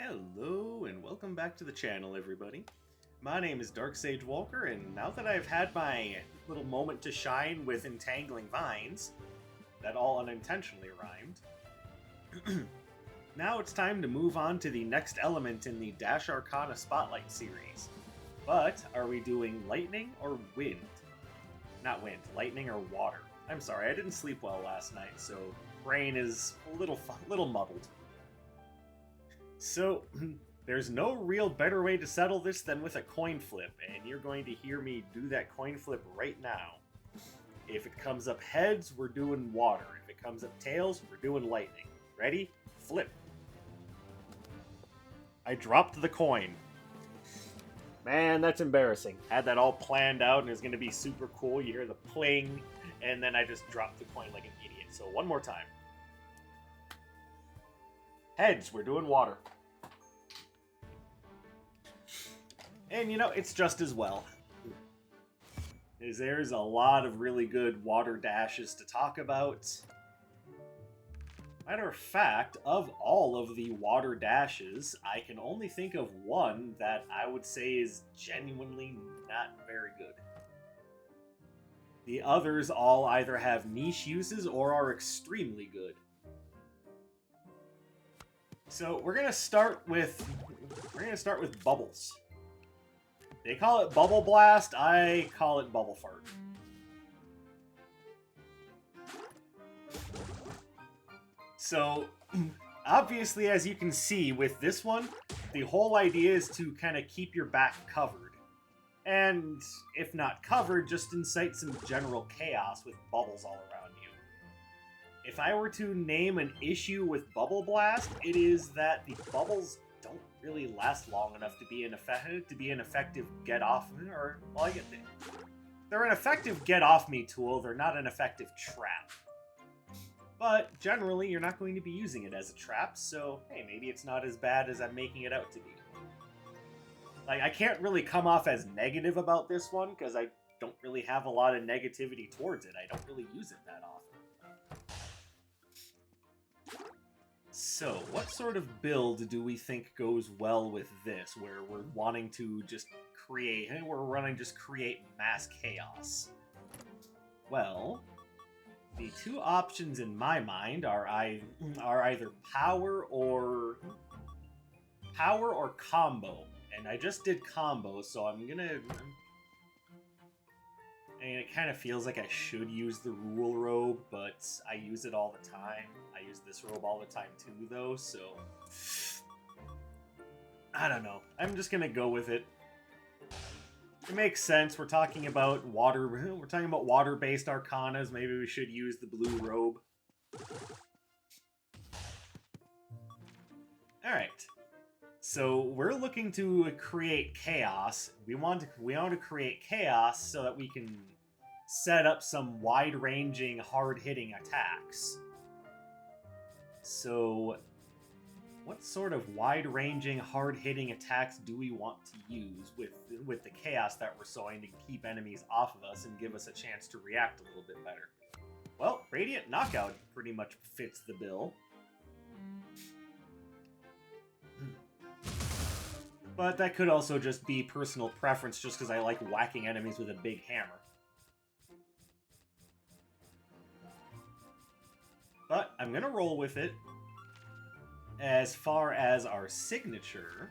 Hello and welcome back to the channel, everybody. My name is Dark Sage Walker, and now that I've had my little moment to shine with entangling vines, that all unintentionally rhymed, now it's time to move on to the next element in the Dash Arcana Spotlight Series. But are we doing lightning or wind? Not wind, lightning or water. I'm sorry, I didn't sleep well last night, so brain is a little muddled. So, there's no real better way to settle this than with a coin flip, and you're going to hear me do that coin flip right now. If it comes up heads, we're doing water. If it comes up tails, we're doing lightning. Ready? Flip. I dropped the coin. Man, that's embarrassing. Had that all planned out and it was going to be super cool. You hear the pling, and then I just dropped the coin like an idiot. So one more time. Heads, we're doing water. And you know, it's just as well. There's a lot of really good water dashes to talk about. Matter of fact, of all of the water dashes, I can only think of one that I would say is genuinely not very good. The others all either have niche uses or are extremely good. So we're gonna start with bubbles. They call it bubble blast. I call it bubble fart. So obviously, as you can see with this one, the whole idea is to kind of keep your back covered. And if not covered, just incite some general chaos with bubbles all around you. If I were to name an issue with Bubble Blast, it is that the bubbles don't really last long enough to be an effective get off, or well, they're an effective get off me tool. They're not an effective trap. But generally, you're not going to be using it as a trap, so hey, maybe it's not as bad as I'm making it out to be. Like, I can't really come off as negative about this one because I don't really have a lot of negativity towards it. I don't really use it that often. So, what sort of build do we think goes well with this, where we're wanting to just create mass chaos? Well, the two options in my mind are either power or combo, and I just did combo, so and it kind of feels like I should use the rule robe, but I use it all the time. I use this robe all the time too, though, so I don't know. I'm just gonna go with it. It makes sense. We're talking about water-based arcanas. Maybe we should use the blue robe. All-right. So we're looking to create chaos. We want to create chaos so that we can set up some wide-ranging, hard-hitting attacks. So, what sort of wide-ranging, hard-hitting attacks do we want to use with the chaos that we're sowing to keep enemies off of us and give us a chance to react a little bit better? Well, Radiant Knockout pretty much fits the bill. But that could also just be personal preference just because I like whacking enemies with a big hammer. But I'm going to roll with it. As far as our signature,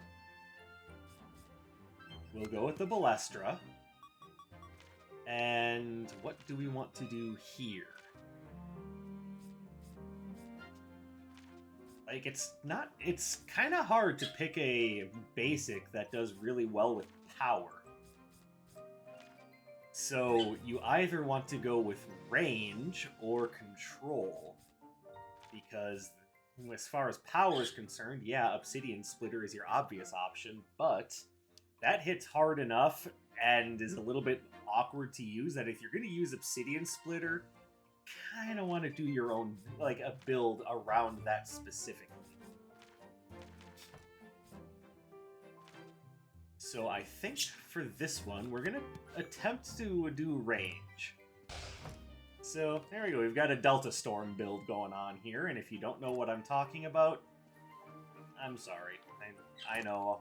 we'll go with the Balestra. And what do we want to do here? Like, it's kind of hard to pick a basic that does really well with power. So you either want to go with range or control. Because as far as power is concerned, yeah, Obsidian Splitter is your obvious option, but that hits hard enough and is a little bit awkward to use that if you're going to use Obsidian Splitter, kind of want to do your own, like, a build around that specifically. So I think for this one, we're going to attempt to do range. So there we go, we've got a Delta Storm build going on here, and if you don't know what I'm talking about, I'm sorry. I know.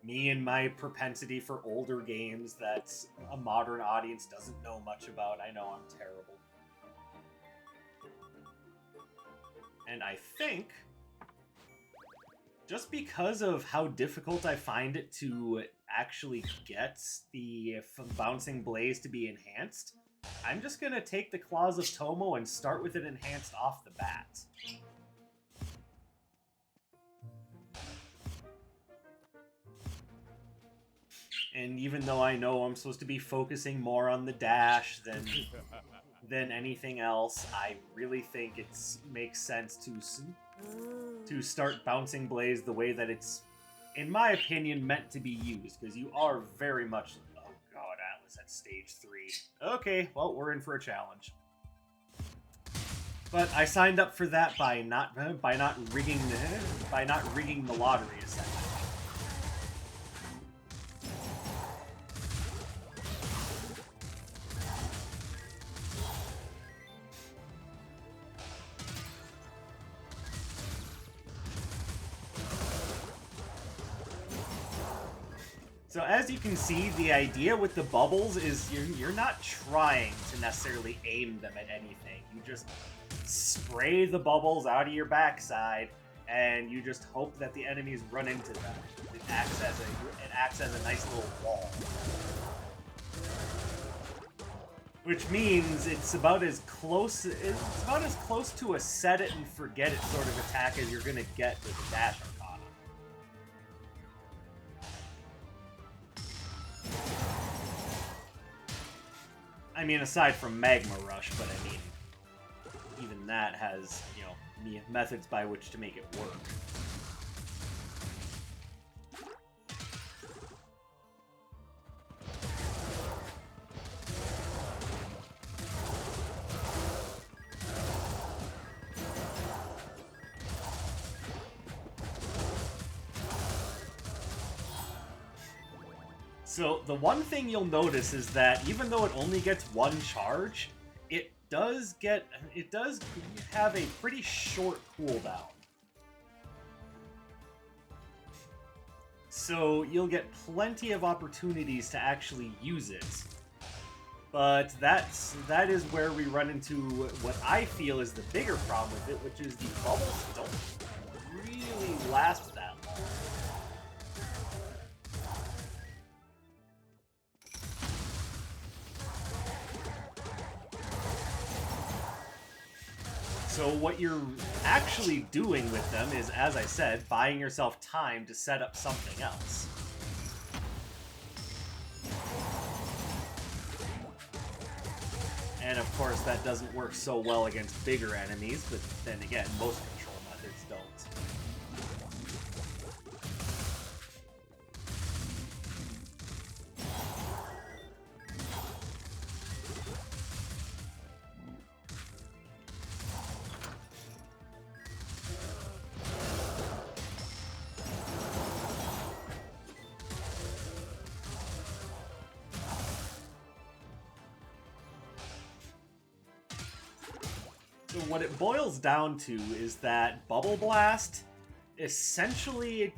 Me and my propensity for older games that a modern audience doesn't know much about. I know I'm terrible. And I think, just because of how difficult I find it to actually get the Bouncing Blaze to be enhanced, I'm just going to take the Claws of Tomo and start with it enhanced off the bat. And even though I know I'm supposed to be focusing more on the dash than anything else, I really think it makes sense to start Bouncing Blaze the way that it's, in my opinion, meant to be used, because you are very much... Oh god, Atlas at stage 3. Okay, well, we're in for a challenge. But I signed up for that by not rigging the lottery, essentially. So as you can see, the idea with the bubbles is you're not trying to necessarily aim them at anything. You just spray the bubbles out of your backside, and you just hope that the enemies run into them. It acts as a nice little wall. Which means it's about as close to a set it and forget it sort of attack as you're gonna get with the Dash Arcana. I mean, aside from Magma Rush, but I mean, even that has, you know, methods by which to make it work. So the one thing you'll notice is that even though it only gets one charge, it does have a pretty short cooldown. So you'll get plenty of opportunities to actually use it. But that is where we run into what I feel is the bigger problem with it, which is the bubbles don't really last that long. So what you're actually doing with them is, as I said, buying yourself time to set up something else. And of course that doesn't work so well against bigger enemies, but then again, most control methods don't. So what it boils down to is that Bubble Blast essentially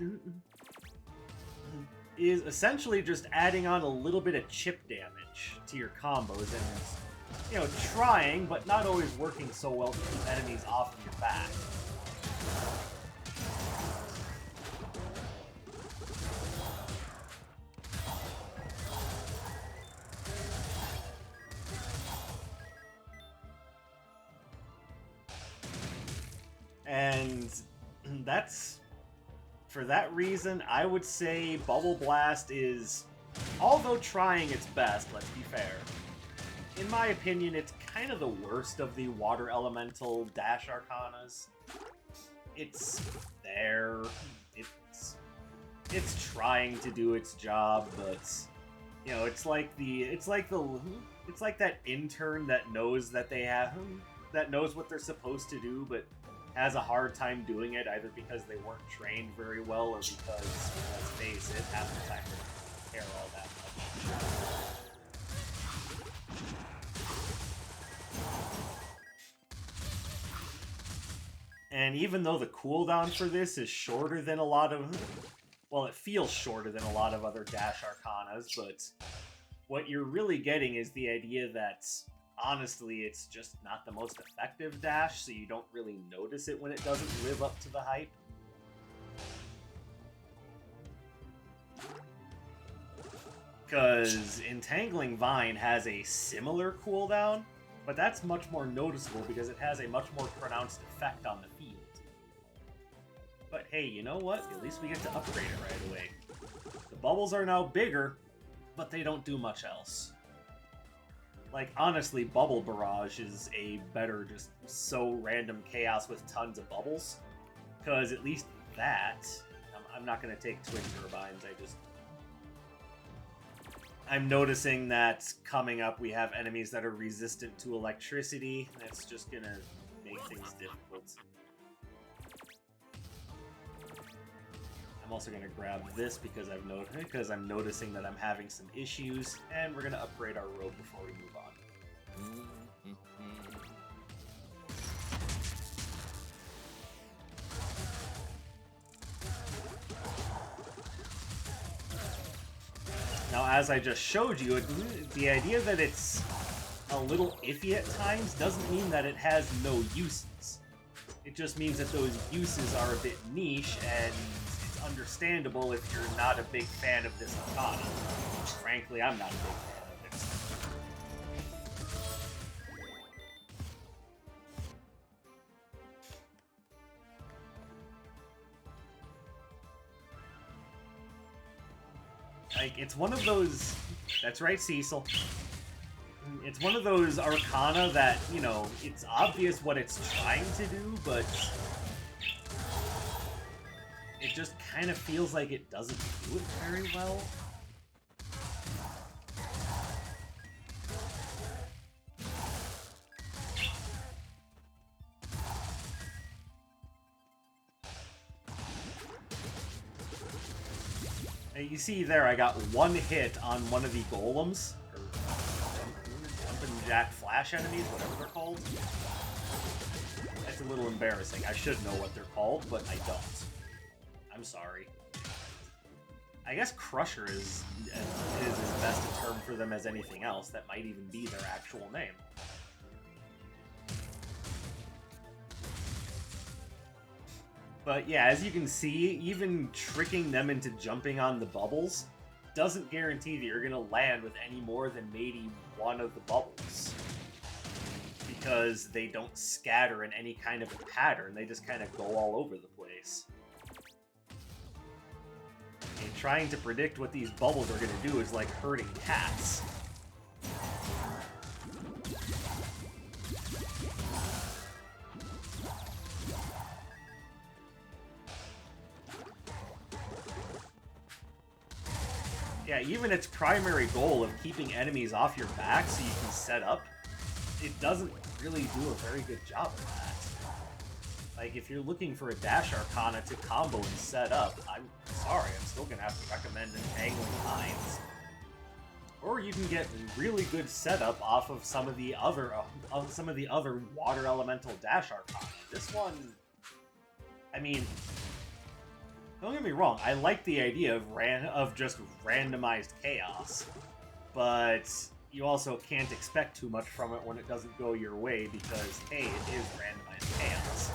is just adding on a little bit of chip damage to your combos, and you know, trying but not always working so well to keep enemies off of your back. And for that reason, I would say Bubble Blast is, although trying its best, let's be fair, in my opinion, it's kind of the worst of the water elemental Dash Arcanas. It's there, it's trying to do its job, but you know, it's like that intern that knows that knows what they're supposed to do, but has a hard time doing it, either because they weren't trained very well or because, let's face it, half the time they don't care all that And even though the cooldown for this is shorter than a lot of... Well, it feels shorter than a lot of other Dash Arcanas, but what you're really getting is the idea that, honestly, it's just not the most effective dash, so you don't really notice it when it doesn't live up to the hype. Because Entangling Vine has a similar cooldown, but that's much more noticeable because it has a much more pronounced effect on the field. But hey, you know what? At least we get to upgrade it right away. The bubbles are now bigger, but they don't do much else. Like, honestly, Bubble Barrage is a better, just so random chaos with tons of bubbles. Because at least that... I'm not going to take Twin Turbines, I'm noticing that coming up we have enemies that are resistant to electricity. That's just going to make things difficult. I'm also going to grab this because I'm noticing that I'm having some issues, and we're going to upgrade our robe before we move on. Now, as I just showed you, the idea that it's a little iffy at times doesn't mean that it has no uses. It just means that those uses are a bit niche, and it's understandable if you're not a big fan of this arcana. Which, frankly, I'm not a big fan of it. Like, it's one of those... That's right, Cecil. It's one of those arcana that, you know, it's obvious what it's trying to do, but... it just kind of feels like it doesn't do it very well. You see there, I got one hit on one of the golems, or jumping jack flash enemies, whatever they're called. That's a little embarrassing. I should know what they're called, but I don't. I'm sorry. I guess Crusher is as best a term for them as anything else. That might even be their actual name. But yeah, as you can see, even tricking them into jumping on the bubbles doesn't guarantee that you're going to land with any more than maybe one of the bubbles. Because they don't scatter in any kind of a pattern, they just kind of go all over the place. And trying to predict what these bubbles are going to do is like herding cats. Yeah, even its primary goal of keeping enemies off your back so you can set up, it doesn't really do a very good job of that. Like, if you're looking for a Dash Arcana to combo and set up, I'm sorry, I'm still gonna have to recommend Entangling Vines. Or you can get really good setup off of some of the other Water Elemental Dash Arcana. This one, I mean, don't get me wrong, I like the idea of just randomized chaos, but you also can't expect too much from it when it doesn't go your way because, hey, it is randomized chaos.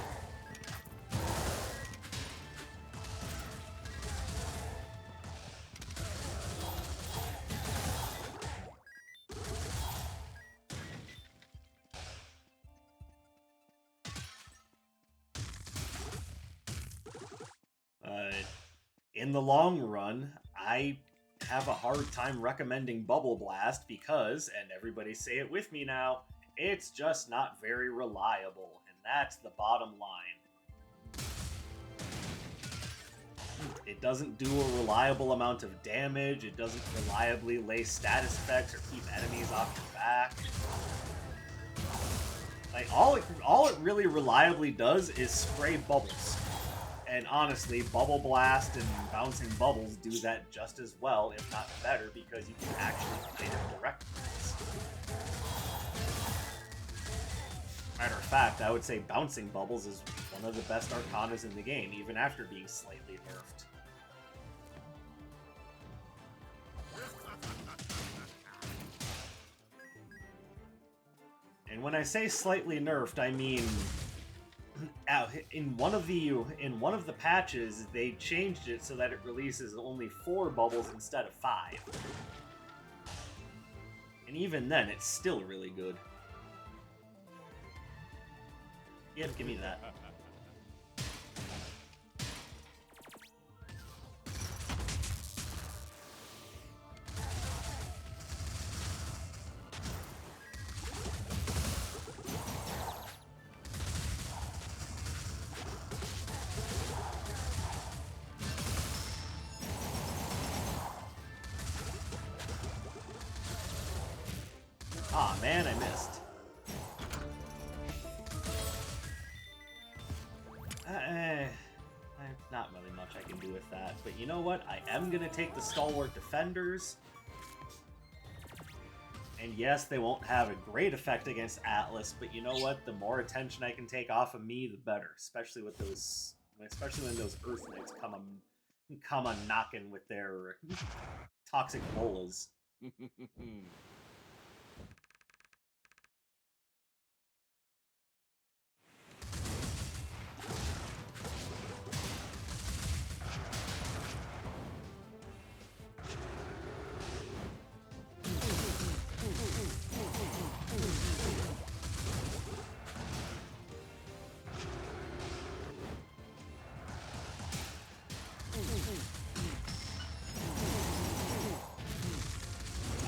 In the long run, I have a hard time recommending Bubble Blast because, and everybody say it with me now, it's just not very reliable, and that's the bottom line. It doesn't do a reliable amount of damage, it doesn't reliably lay status effects or keep enemies off your back. Like, all it really reliably does is spray bubbles. And honestly, Bubble Blast and Bouncing Bubbles do that just as well, if not better, because you can actually kind of direct things. Matter of fact, I would say Bouncing Bubbles is one of the best arcanas in the game, even after being slightly nerfed. And when I say slightly nerfed, I mean in one of the patches they changed it so that it releases only 4 bubbles instead of 5. And even then, it's still really good. Yep, give me that. Aw, man, I missed. Not really much I can do with that, but you know what? I am gonna take the Stalwart Defenders. And yes, they won't have a great effect against Atlas, but you know what? The more attention I can take off of me, the better. Especially when those Earth Knights come on knocking with their toxic bolas.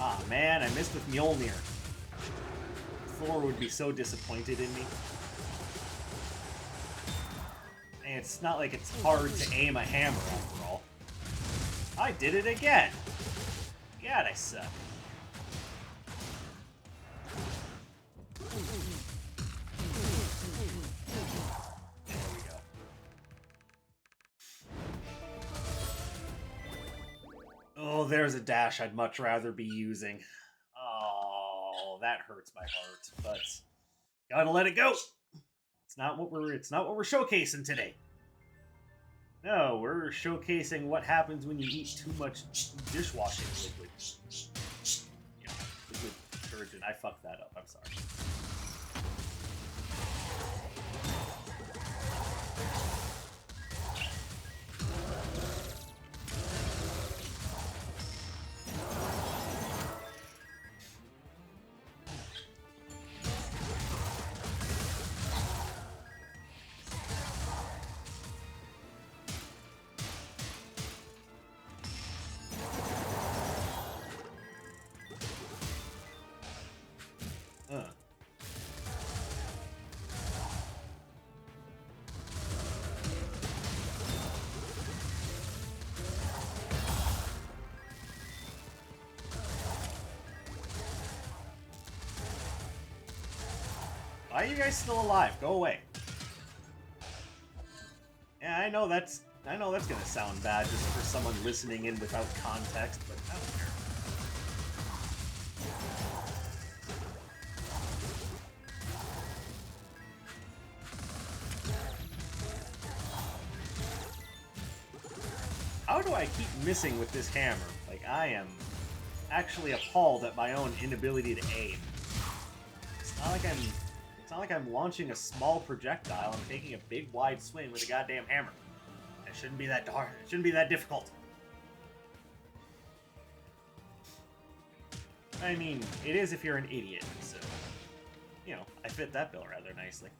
Ah, man, I missed with Mjolnir. Thor would be so disappointed in me. And it's not like it's hard to aim a hammer, after all. I did it again! God, I suck. There we go. Oh, there's a dash I'd much rather be using. Oh, that hurts my heart, but gotta let it go. It's not what we're showcasing today. No, we're showcasing what happens when you eat too much dishwashing liquid. Yeah, liquid detergent. I fucked that up. I'm sorry. Why are you guys still alive? Go away. Yeah, I know that's gonna sound bad just for someone listening in without context, but I don't care. How do I keep missing with this hammer? Like, I am actually appalled at my own inability to aim. It's not like I'm launching a small projectile. I'm taking a big wide swing with a goddamn hammer. It shouldn't be that hard. It shouldn't be that difficult. I mean, it is if you're an idiot, so, you know, I fit that bill rather nicely.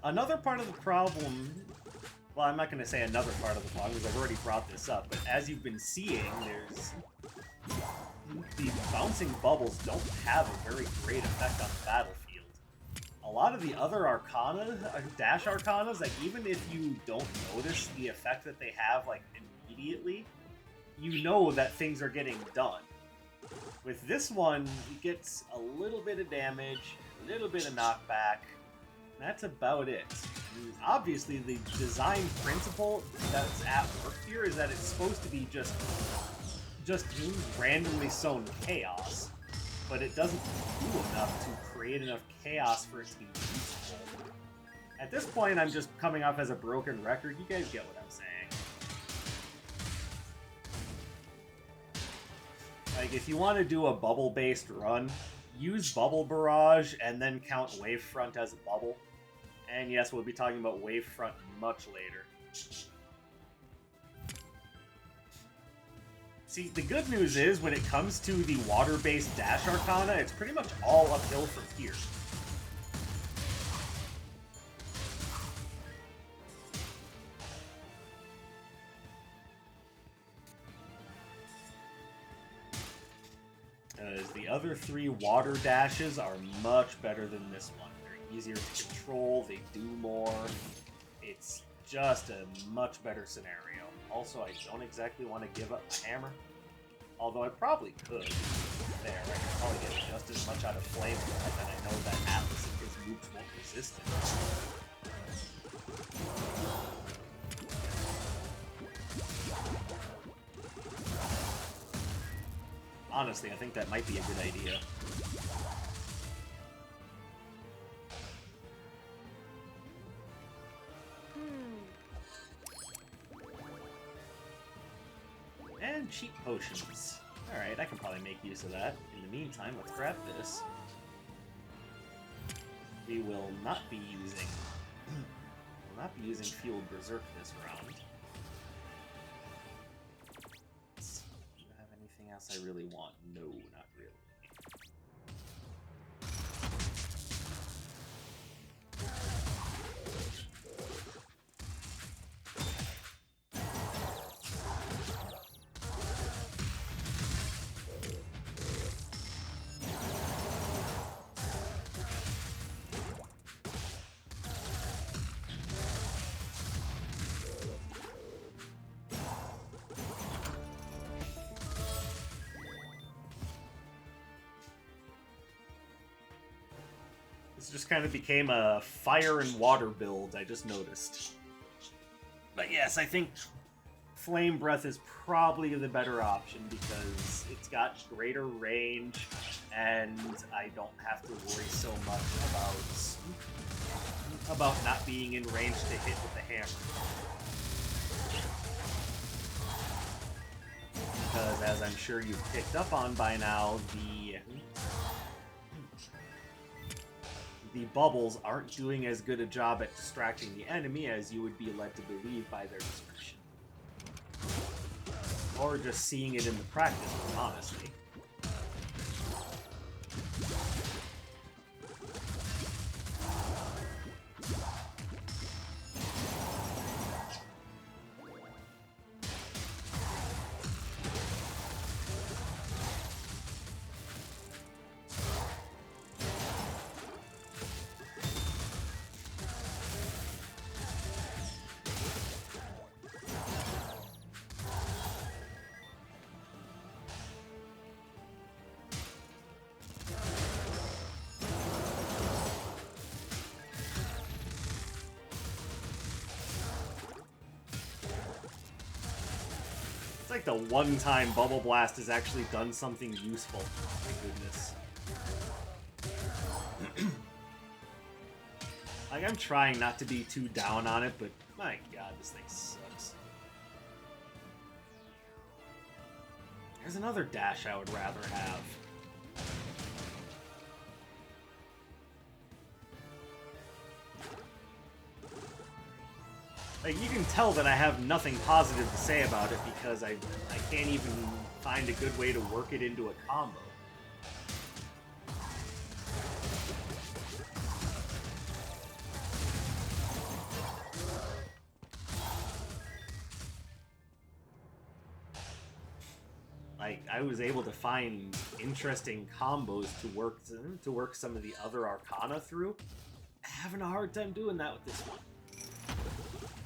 Another part of the problem. Well, I'm not going to say another part of the problem because I've already brought this up. But as you've been seeing, the bouncing bubbles don't have a very great effect on the battlefield. A lot of the other Arcana, Dash Arcanas, like even if you don't notice the effect that they have like immediately, you know that things are getting done. With this one, it gets a little bit of damage, a little bit of knockback. That's about it. And obviously, the design principle that's at work here is that it's supposed to be just randomly sown chaos, but it doesn't do enough to create enough chaos for it to be useful. At this point, I'm just coming off as a broken record. You guys get what I'm saying. Like, if you want to do a bubble-based run, use Bubble Barrage and then count Wavefront as a bubble. And yes, we'll be talking about Wavefront much later. See, the good news is, when it comes to the water-based Dash Arcana, it's pretty much all uphill from here. As the other three water dashes are much better than this one. They're easier to control, they do more. It's just a much better scenario. Also, I don't exactly want to give up my hammer. Although I probably could. There, I can probably get just as much out of Flame Breath, and I know that Atlas and his moves won't resist it. Honestly, I think that might be a good idea. And cheap potions. Alright, I can probably make use of that. In the meantime, let's grab this. We will not be using Fueled Berserk this round. Do I have anything else I really want? No, not really. This just kind of became a fire and water build, I just noticed. But yes, I think Flame Breath is probably the better option because it's got greater range and I don't have to worry so much about not being in range to hit with the hammer. Because as I'm sure you've picked up on by now, the bubbles aren't doing as good a job at distracting the enemy as you would be led to believe by their description. Or just seeing it in the practice, honestly. Like the one time Bubble Blast has actually done something useful. My goodness. Like, I'm trying not to be too down on it, but my god, this thing sucks. There's another dash I would rather have. Like, you can tell that I have nothing positive to say about it because I can't even find a good way to work it into a combo. like I was able to find interesting combos to work some of the other arcana through. Having a hard time doing that with this one.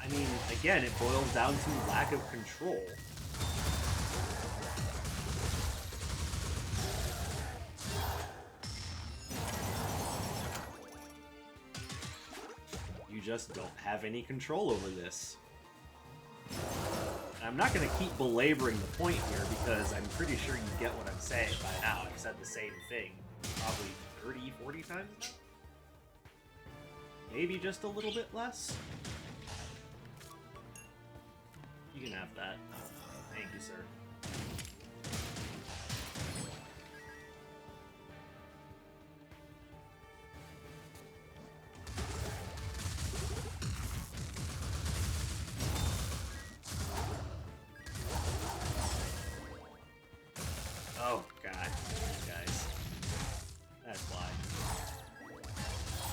I mean, again, it boils down to lack of control. You just don't have any control over this. And I'm not going to keep belaboring the point here because I'm pretty sure you get what I'm saying by now. I've said the same thing probably 30, 40 times. Maybe just a little bit less. You can have that. Thank you, sir. Oh, God. Guys. That's why.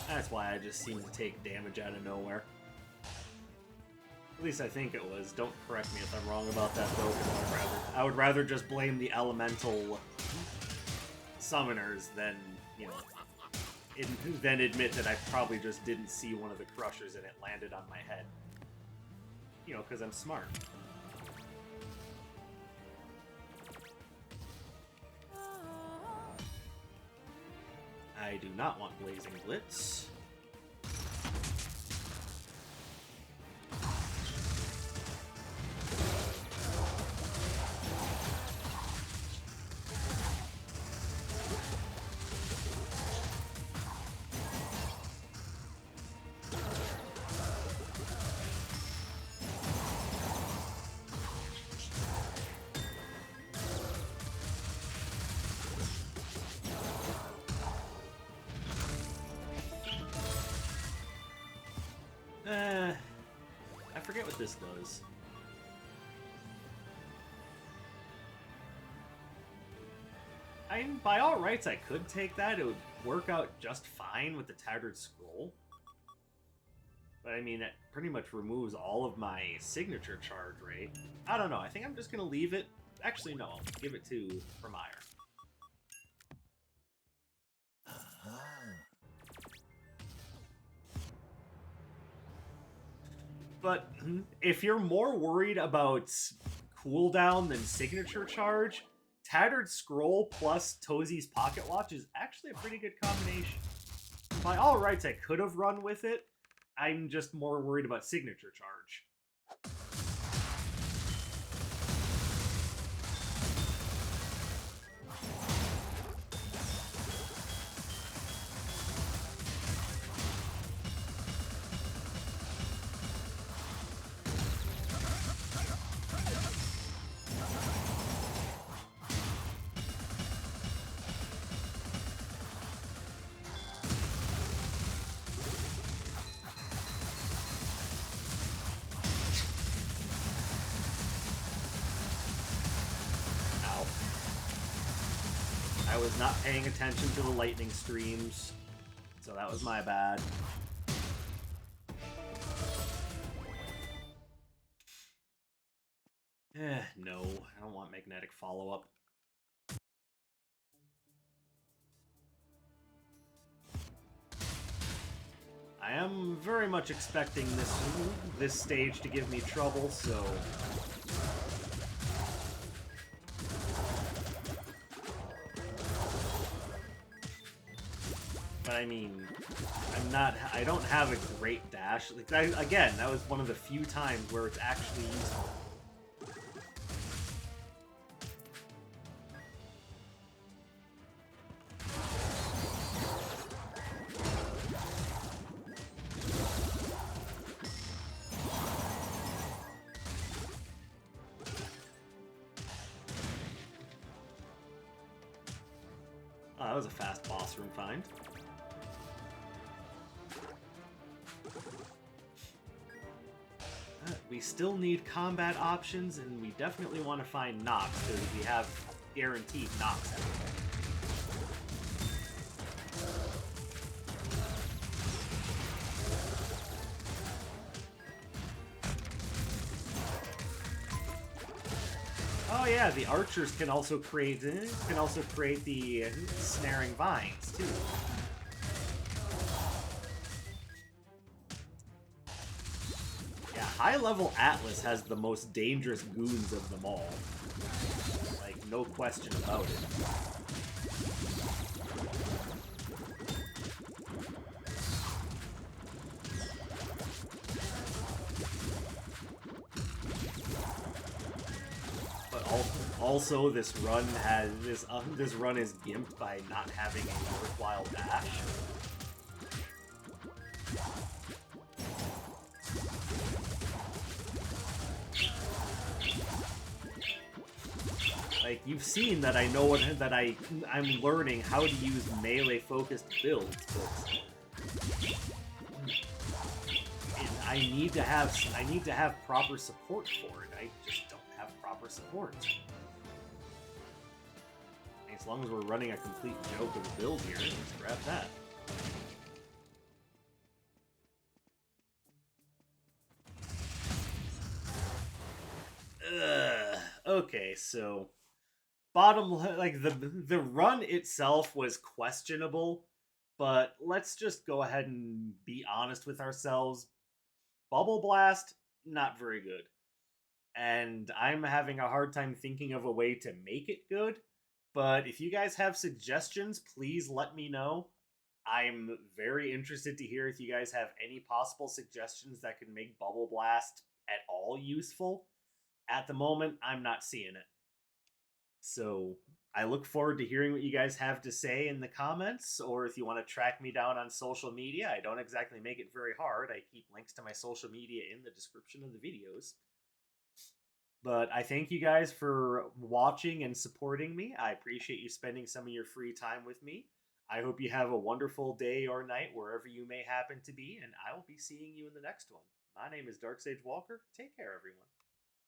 That's why I just seem to take damage out of nowhere. At least I think it was. Don't correct me if I'm wrong about that, though. I would rather just blame the elemental summoners than, you know, than admit that I probably just didn't see one of the crushers and it landed on my head. You know, because I'm smart. I do not want Blazing Blitz. I forget what this does. I mean, by all rights, I could take that. It would work out just fine with the Tattered Scroll. But I mean, it pretty much removes all of my signature charge rate. I don't know. I think I'm just going to leave it. Actually, no. I'll give it to Premiere. But if you're more worried about cooldown than signature charge, Tattered Scroll plus Tozi's Pocket Watch is actually a pretty good combination. By all rights, I could have run with it. I'm just more worried about signature charge. I was not paying attention to the lightning streams, so that was my bad. No, I don't want magnetic follow-up. I am very much expecting this stage to give me trouble, so... But I mean, I don't have a great dash. Like, again, that was one of the few times where it's actually useful. Oh, that was a fast boss room find. We still need combat options, and we definitely want to find Nox, because we have guaranteed Nox everywhere. Oh yeah, the archers can also create the snaring vines too. Yeah, high level Atlas has the most dangerous goons of them all. Like, no question about it. But also, this run is gimped by not having a worthwhile dash. Like, you've seen that I know that I'm learning how to use melee focused builds, but I need to have proper support for it. I just don't have proper support. As long as we're running a complete joke of a build here, let's grab that. Okay, so like the run itself was questionable, but let's just go ahead and be honest with ourselves. Bubble Blast, not very good. And I'm having a hard time thinking of a way to make it good. But if you guys have suggestions, please let me know. I'm very interested to hear if you guys have any possible suggestions that could make Bubble Blast at all useful. At the moment, I'm not seeing it. So I look forward to hearing what you guys have to say in the comments, or if you want to track me down on social media. I don't exactly make it very hard. I keep links to my social media in the description of the videos. But I thank you guys for watching and supporting me. I appreciate you spending some of your free time with me. I hope you have a wonderful day or night wherever you may happen to be, and I will be seeing you in the next one. My name is Dark Sage Walker. Take care, everyone.